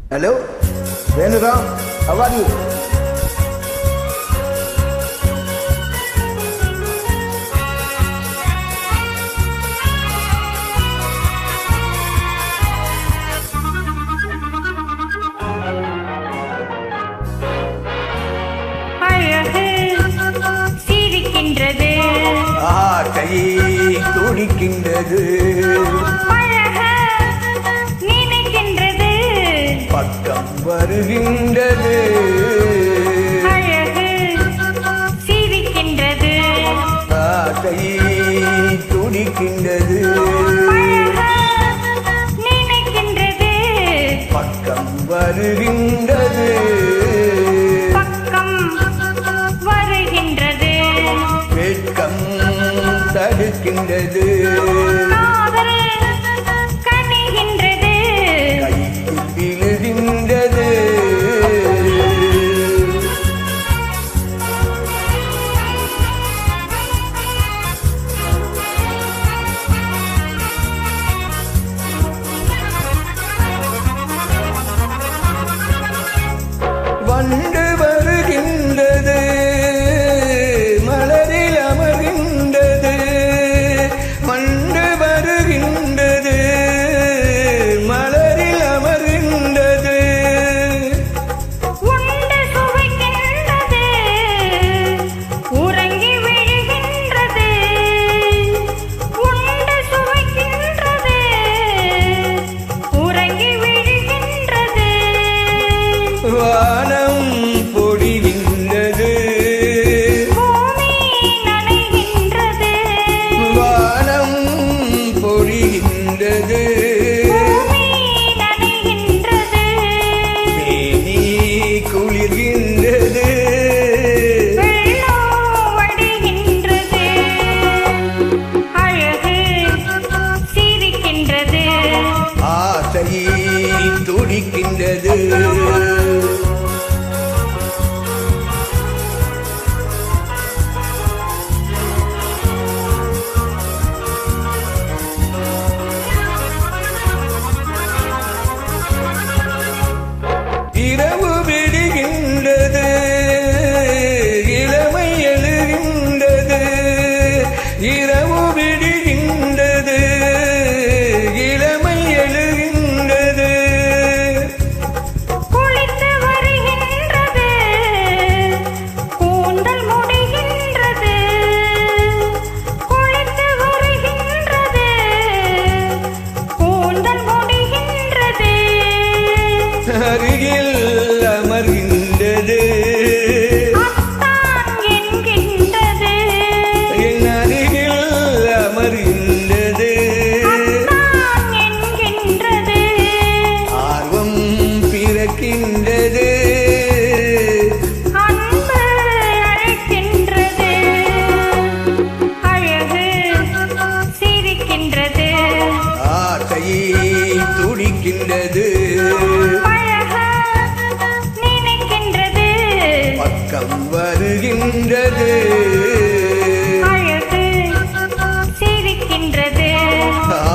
Hello, Venuram, how are you? சிரிக்கின்றது கை துடிக்கின்றது பழக நினைக்கின்றது பக்கம் வருகின்றது அழகு சிரிக்கின்றது கை துடிக்கின்றது பழக நினைக்கின்றது பக்கம் வருகின்றது தடுக்கின்றது காதல் கனிகின்றது கையில் விழுகின்றது வண்டு வருகின்றது மலரில் அமர்கின்றது வண்டு வருகின்றது மலரில் அமர்கின்றது உண்டு சுவைக்கின்றது உறங்கி விழுகின்றது உண்டு சுவைக்கின்றது உறங்கி விழுகின்றது வானம் பொழிகின்றது பூமி நனைகின்றது வானம் பொழிகின்றது பூமி நனைகின்றது மேனி குளிர்கின்றது வெள்ளம் வடிகின்றது அழகு சிரிக்கின்றது ஆசை துடிக்கின்றது இரவு விடுகின்றது இளமை எழுகின்றது இரவு விடுகின்றது இளமை எழுகின்றது குளித்து வருகின்றது கூந்தல் முடிகின்றது குளித்து வருகின்றது கூந்தல் முடிகின்றது அருகில் அமர்கின்றது அத்தான் என்கின்றது என் அருகில் அமர்கின்றது அத்தான் என்கின்றது ஆர்வம் பிறக்கின்றது அன்பு அழைக்கின்றது அழகு சிரிக்கின்றது ஆசை துடிக்கின்றது பழக நினைக்கின்றது பக்கம் வருகின்றது அழகு சிரிக்கின்றது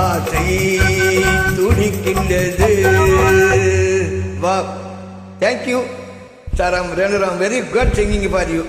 ஆசை துடிக்கின்றது வா thank you sir I'm Venuram, very good singing for you.